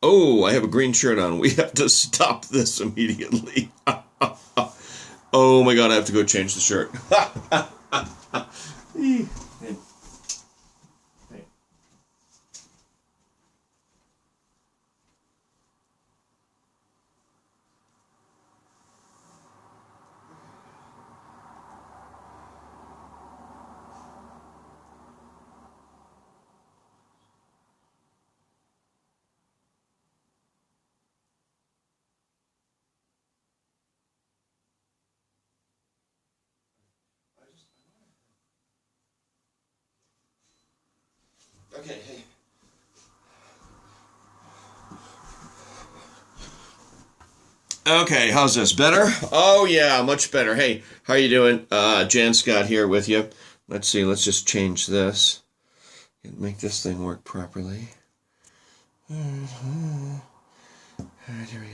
Oh, I have a green shirt on. We have to stop this immediately. Oh my God, I have to go change the shirt. Okay, hey. Okay, how's this? Better? Oh yeah, much better. Hey, how you doing? Jan Scott here with you. Let's see, let's just change this. Make this thing work properly. Alright, here we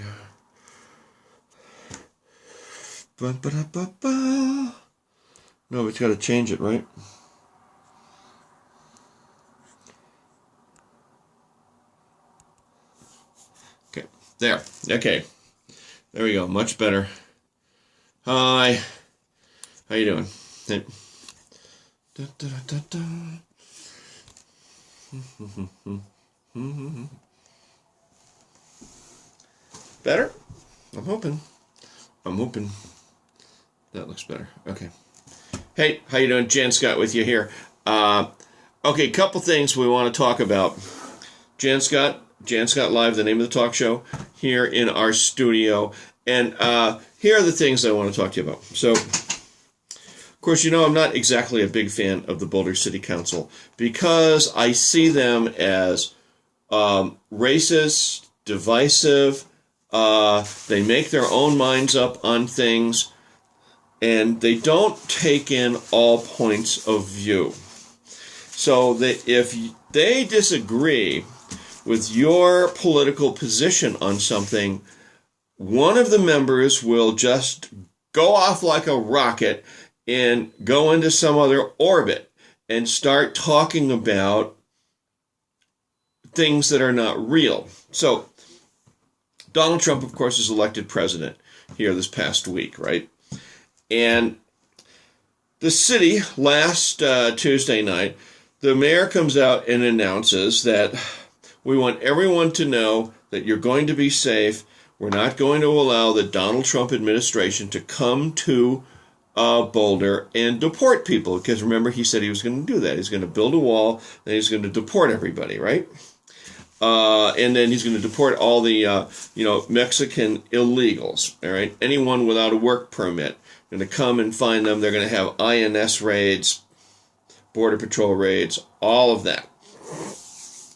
go. Ba-ba-da-ba-ba. No, it's got to change it, right? Okay, there. Okay. There we go. Much better. Hi. How you doing? Hey. Da, da, da, da, da. Better? I'm hoping. That looks better. Okay. Hey, how you doing? Jan Scott with you here. Okay, couple things we want to talk about. Jan Scott Live, the name of the talk show, here in our studio. And here are the things I want to talk to you about. So, of course, you know I'm not exactly a big fan of the Boulder City Council because I see them as racist, divisive. They make their own minds up on things, and they don't take in all points of view. So that if they disagree with your political position on something, one of the members will just go off like a rocket and go into some other orbit and start talking about things that are not real. So, Donald Trump, of course, is elected president here this past week, right? And the city, last Tuesday night, the mayor comes out and announces that we want everyone to know that you're going to be safe. We're not going to allow the Donald Trump administration to come to Boulder and deport people. Because remember, he said he was going to do that. He's going to build a wall, and he's going to deport everybody, right? And then he's going to deport all the, Mexican illegals, all right? Anyone without a work permit. Going to come and find them. They're going to have INS raids, Border Patrol raids, all of that.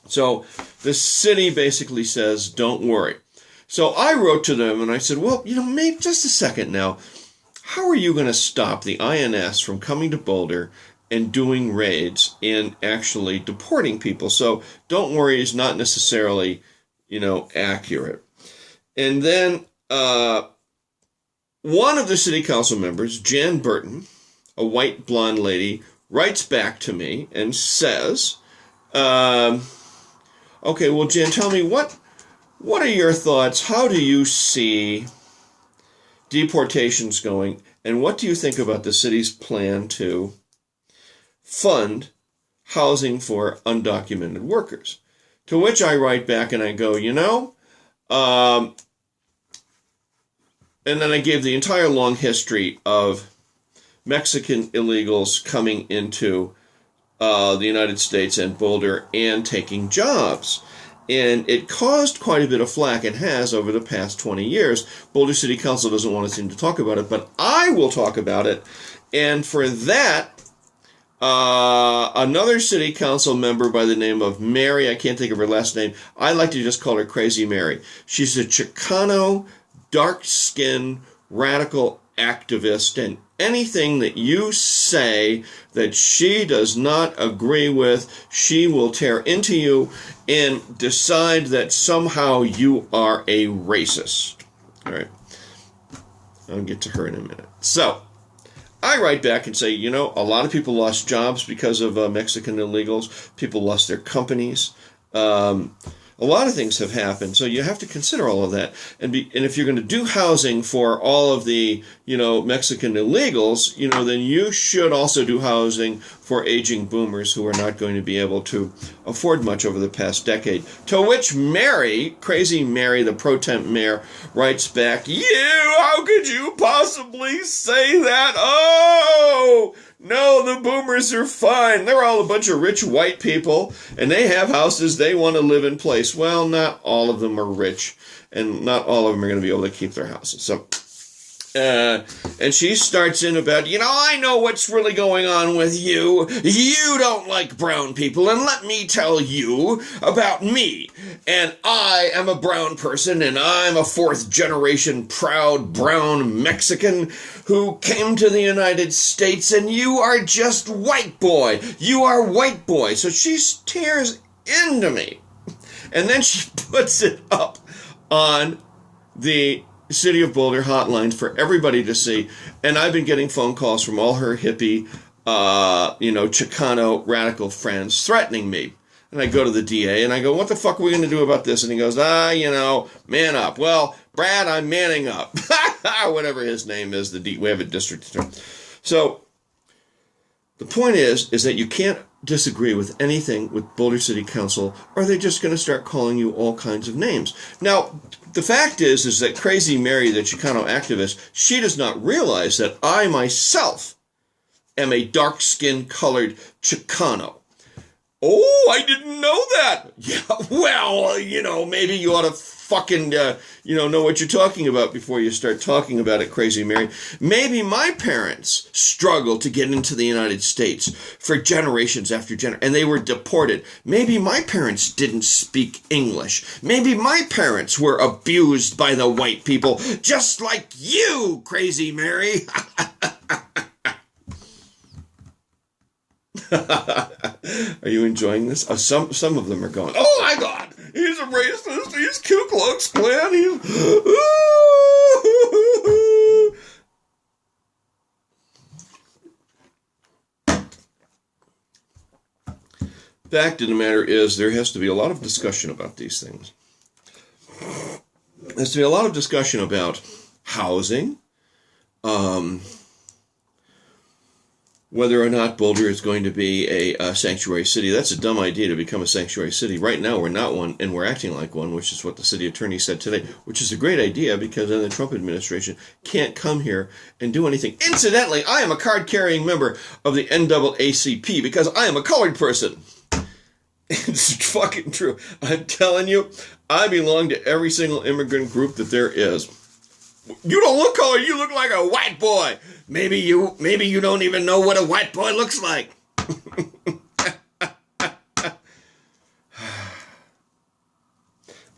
So the city basically says, don't worry. So I wrote to them and I said, well, maybe just a second now. How are you going to stop the INS from coming to Boulder and doing raids and actually deporting people? So don't worry is not necessarily, accurate. And then one of the city council members, Jan Burton, a white blonde lady, writes back to me and says, okay, well, Jan, tell me, what are your thoughts? How do you see deportations going? And what do you think about the city's plan to fund housing for undocumented workers? To which I write back and I go, and then I gave the entire long history of Mexican illegals coming into the United States and Boulder and taking jobs. And it caused quite a bit of flack, and has over the past 20 years. Boulder City Council doesn't want us to talk about it, but I will talk about it. And for that, another city council member by the name of Mary, I can't think of her last name, I like to just call her Crazy Mary. She's a Chicano, dark-skinned, radical activist, and anything that you say that she does not agree with, she will tear into you and decide that somehow you are a racist. All right. I'll get to her in a minute. So, I write back and say, a lot of people lost jobs because of Mexican illegals. People lost their companies. A lot of things have happened, so you have to consider all of that. And if you're going to do housing for all of the, Mexican illegals, then you should also do housing for aging boomers who are not going to be able to afford much over the past decade. To which Mary, Crazy Mary, the pro temp mayor, writes back, how could you possibly say that? Oh! No, the boomers are fine. They're all a bunch of rich white people, and they have houses they want to live in place. Well, not all of them are rich, and not all of them are going to be able to keep their houses. So, and she starts in about, I know what's really going on with you. You don't like brown people, and let me tell you about me. And I am a brown person, and I'm a fourth-generation proud brown Mexican who came to the United States, and you are just white boy. You are white boy. So she tears into me. And then she puts it up on the City of Boulder hotlines for everybody to see. And I've been getting phone calls from all her hippie, Chicano radical friends threatening me. And I go to the DA and I go, what the fuck are we going to do about this? And he goes, man up. Well, Brad, I'm manning up. Whatever his name is, we have a district attorney. So the point is that you can't disagree with anything with Boulder City Council, or they're just going to start calling you all kinds of names. Now, the fact is that Crazy Mary, the Chicano activist, she does not realize that I myself am a dark-skinned colored Chicano. Oh, I didn't know that. Yeah, well, maybe you ought to fucking, know what you're talking about before you start talking about it, Crazy Mary. Maybe my parents struggled to get into the United States for generations after generations, and they were deported. Maybe my parents didn't speak English. Maybe my parents were abused by the white people, just like you, Crazy Mary. Are you enjoying this? Some of them are going, oh my God, he's a racist, he's Ku Klux Klan, Fact of the matter is, there has to be a lot of discussion about these things. There has to be a lot of discussion about housing, whether or not Boulder is going to be a sanctuary city. That's a dumb idea to become a sanctuary city. Right now, we're not one, and we're acting like one, which is what the city attorney said today, which is a great idea because then the Trump administration can't come here and do anything. Incidentally, I am a card-carrying member of the NAACP because I am a colored person. It's fucking true. I'm telling you, I belong to every single immigrant group that there is. You don't look colored, you look like a white boy. Maybe you don't even know what a white boy looks like.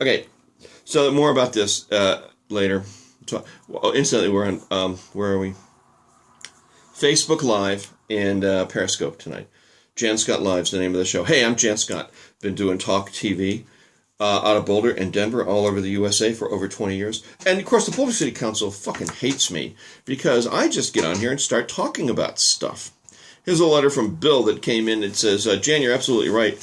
Okay, so more about this later. Incidentally, we're on, where are we? Facebook Live and Periscope tonight. Jan Scott Live's the name of the show. Hey, I'm Jan Scott. Been doing talk TV out of Boulder and Denver, all over the USA for over 20 years. And, of course, the Boulder City Council fucking hates me because I just get on here and start talking about stuff. Here's a letter from Bill that came in. It says, Jan, you're absolutely right.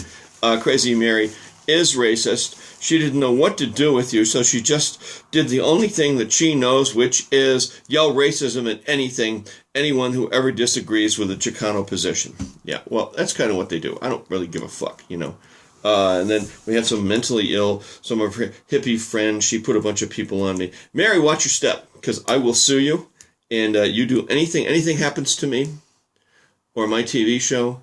Crazy Mary is racist. She didn't know what to do with you, so she just did the only thing that she knows, which is yell racism at anyone who ever disagrees with the Chicano position. Yeah, well, that's kind of what they do. I don't really give a fuck, And then we had some mentally ill, some of her hippie friends. She put a bunch of people on me. Mary, watch your step, because I will sue you. And you do anything happens to me or my TV show,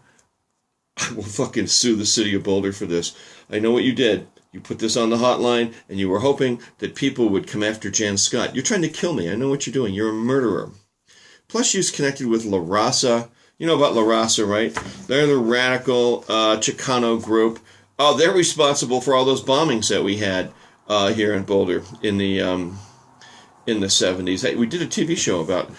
I will fucking sue the city of Boulder for this. I know what you did. You put this on the hotline, and you were hoping that people would come after Jan Scott. You're trying to kill me. I know what you're doing. You're a murderer. Plus, she's connected with La Raza. You know about La Raza, right? They're the radical Chicano group. Oh, they're responsible for all those bombings that we had here in Boulder in the 70s. Hey, we did a TV show about.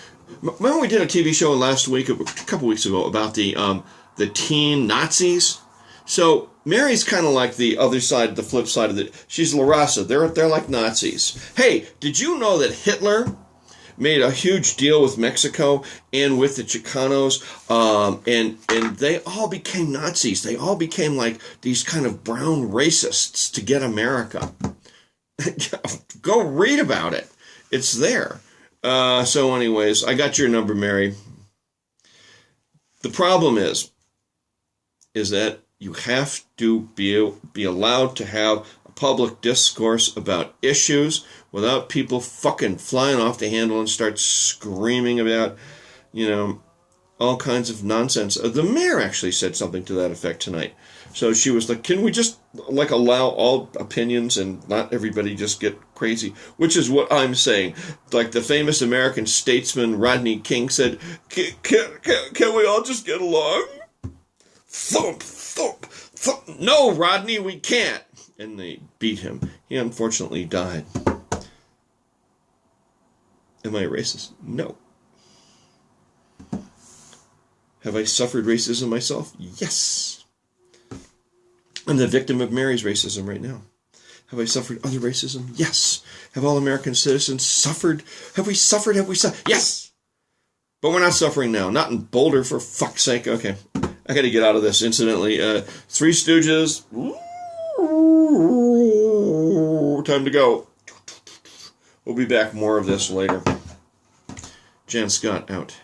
Remember we did a TV show last week, a couple weeks ago, about the teen Nazis. So Mary's kind of like the other side, the flip side of it. She's La Raza. They're like Nazis. Hey, did you know that Hitler made a huge deal with Mexico and with the Chicanos, and they all became Nazis. They all became like these kind of brown racists to get America. Go read about it. It's there. So anyways, I got your number, Mary. The problem is that you have to be allowed to have a public discourse about issues without people fucking flying off the handle and start screaming about, all kinds of nonsense. The mayor actually said something to that effect tonight. So she was like, can we just allow all opinions and not everybody just get crazy? Which is what I'm saying. Like the famous American statesman Rodney King said, can we all just get along? Thump, thump, thump. No, Rodney, we can't. And they beat him. He unfortunately died. Am I a racist? No. Have I suffered racism myself? Yes. I'm the victim of Mary's racism right now. Have I suffered other racism? Yes. Have all American citizens suffered? Have we suffered? Yes. But we're not suffering now. Not in Boulder, for fuck's sake. Okay. I got to get out of this, incidentally. Three Stooges. Ooh, time to go. We'll be back more of this later. Jan Scott out.